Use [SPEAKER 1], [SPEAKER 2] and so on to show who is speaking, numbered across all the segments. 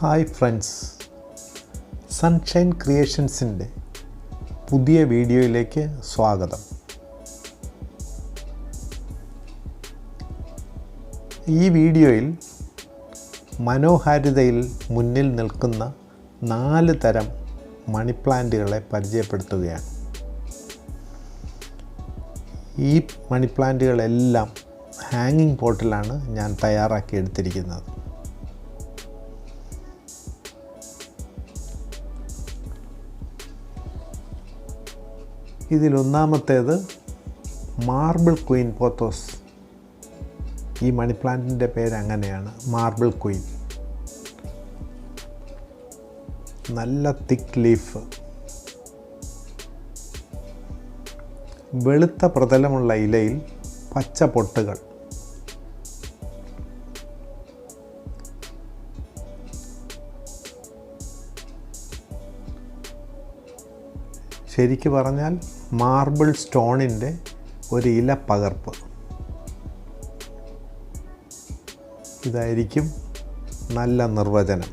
[SPEAKER 1] Hi friends, sunshine ക്രിയേഷൻസിൻ്റെ പുതിയ വീഡിയോയിലേക്ക് സ്വാഗതം. ഈ വീഡിയോയിൽ മനോഹാരിതയിൽ മുന്നിൽ നിൽക്കുന്ന 4 തരം മണി പ്ലാന്റുകളെ പരിചയപ്പെടുത്തുകയാണ്. ഈ മണി പ്ലാന്റുകളെല്ലാം ഹാങ്ങിങ് പോട്ടിലാണ് ഞാൻ തയ്യാറാക്കി എടുത്തിരിക്കുന്നത്. ഇതിലൊന്നാമത്തേത് മാർബിൾ ക്വീൻ പോത്തോസ്. ഈ മണി പ്ലാന്റിൻ്റെ പേര് അങ്ങനെയാണ്, മാർബിൾ ക്വീൻ. നല്ല തിക്ക് ലീഫ്, വെളുത്ത പ്രതലമുള്ള ഇലയിൽ പച്ച പൊട്ടുകൾ. ശരിക്ക് പറഞ്ഞാൽ മാർബിൾ സ്റ്റോണിൻ്റെ ഒരു ഇല പകർപ്പ്. ഇതായിരിക്കും നല്ല നിർവചനം.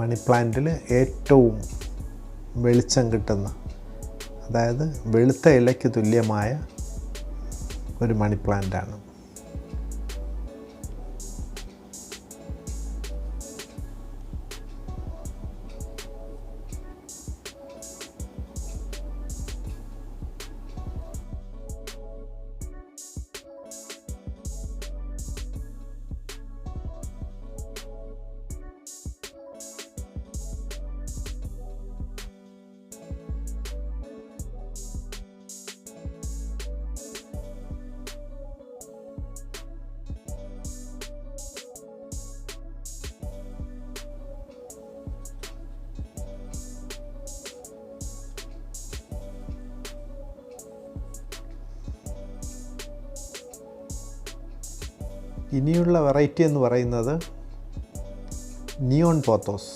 [SPEAKER 1] മണി പ്ലാന്റിൽ ഏറ്റവും വെളിച്ചം കിട്ടുന്ന, അതായത് വെളുത്ത ഇലയ്ക്ക് തുല്യമായ ഒരു മണി പ്ലാന്റാണ്. ഇനിയുള്ള വെറൈറ്റി എന്ന് പറയുന്നത് നിയോൺ പോത്തോസ്.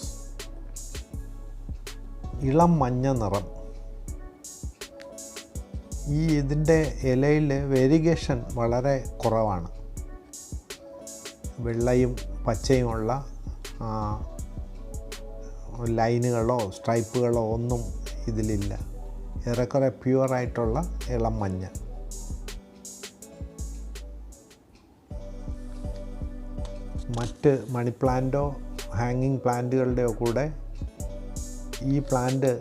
[SPEAKER 1] ഇളം മഞ്ഞ നിറം. ഇതിൻ്റെ ഇലയിൽ വേരിഗേഷൻ വളരെ കുറവാണ്. വെള്ളയും പച്ചയുമുള്ള ലൈനുകളോ സ്ട്രൈപ്പുകളോ ഒന്നും ഇതിലില്ല. ഏറെക്കുറെ പ്യുവറായിട്ടുള്ള ഇളം മഞ്ഞ. മറ്റ് മണി പ്ലാന്റോ ഹാങ്ങിങ് പ്ലാന്റുകളുടെയോ കൂടെ ഈ പ്ലാന്റ്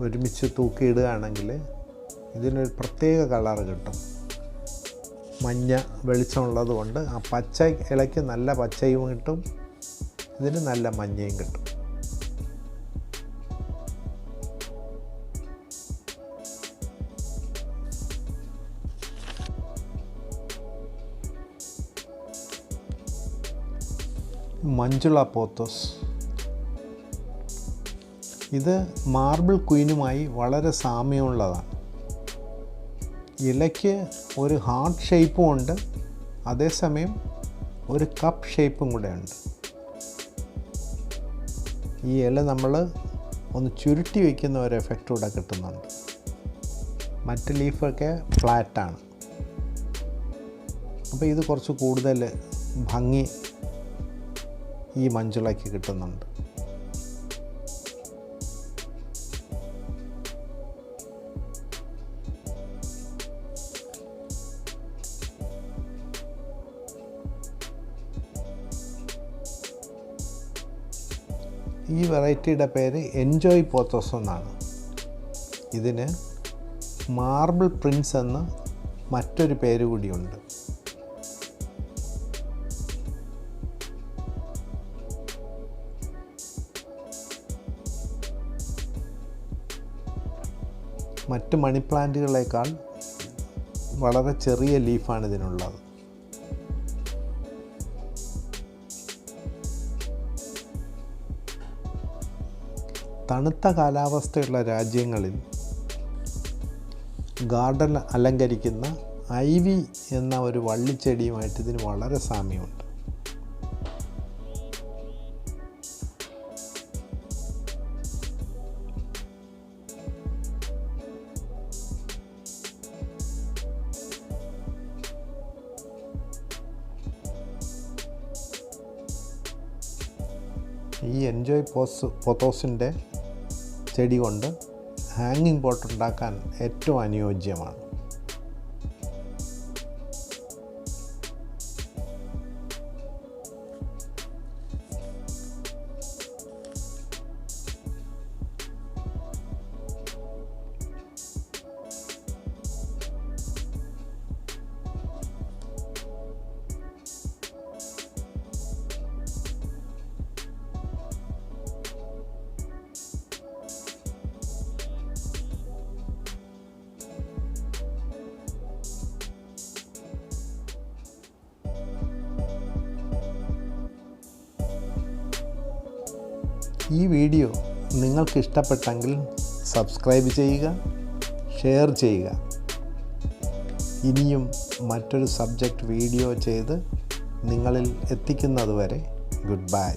[SPEAKER 1] ഒരുമിച്ച് തൂക്കിയിടുകയാണെങ്കിൽ ഇതിനൊരു പ്രത്യേക കളർ കിട്ടും. മഞ്ഞ വെളിച്ചമുള്ളത് കൊണ്ട് ആ പച്ച ഇലയ്ക്ക് നല്ല പച്ചയും കിട്ടും, ഇതിന് നല്ല മഞ്ഞയും കിട്ടും. മഞ്ജുള പോത്തോസ്. ഇത് മാർബിൾ ക്വീനുമായി വളരെ സാമ്യമുള്ളതാണ്. ഇലയ്ക്ക് ഒരു ഹാർട്ട് ഷേപ്പും ഉണ്ട്, അതേസമയം ഒരു കപ്പ് ഷേപ്പും കൂടെ ഉണ്ട്. ഈ ഇല നമ്മൾ ഒന്ന് ചുരുട്ടി വയ്ക്കുന്ന ഒരു എഫക്റ്റ് കൂടെ കിട്ടുന്നുണ്ട്. മറ്റ് ലീഫൊക്കെ ഫ്ലാറ്റാണ്. അപ്പോൾ ഇത് കുറച്ച് കൂടുതൽ ഭംഗി ഈ മഞ്ജുളയ്ക്ക് കിട്ടുന്നുണ്ട്. ഈ വെറൈറ്റിയുടെ പേര് എൻജോയ് പോത്തോസ് എന്നാണ്. ഇതിന് മാർബിൾ പ്രിൻസ് എന്ന് മറ്റൊരു പേര് കൂടിയുണ്ട്. മറ്റ് മണി പ്ലാന്റുകളേക്കാൾ വളരെ ചെറിയ ലീഫാണ് ഇതിനുള്ളത്. തണുത്ത കാലാവസ്ഥയുള്ള രാജ്യങ്ങളിൽ ഗാർഡൻ അലങ്കരിക്കുന്ന ഐവി എന്ന ഒരു വള്ളിച്ചെടിയുമായിട്ട് ഇതിന് വളരെ സാമ്യമുണ്ട്. ഈ എൻജോയ് പൊത്തോസിൻ്റെ ചെടി കൊണ്ട് ഹാങ്ങിങ് പോട്ട് ഉണ്ടാക്കാൻ ഏറ്റവും അനുയോജ്യമാണ്. ഈ വീഡിയോ നിങ്ങൾക്ക് ഇഷ്ടപ്പെട്ടെങ്കിൽ സബ്സ്ക്രൈബ് ചെയ്യുക, ഷെയർ ചെയ്യുക. ഇനിയും മറ്റൊരു സബ്ജക്റ്റ് വീഡിയോ ചെയ്ത് നിങ്ങളിൽ എത്തിക്കുന്നതുവരെ ഗുഡ് ബൈ.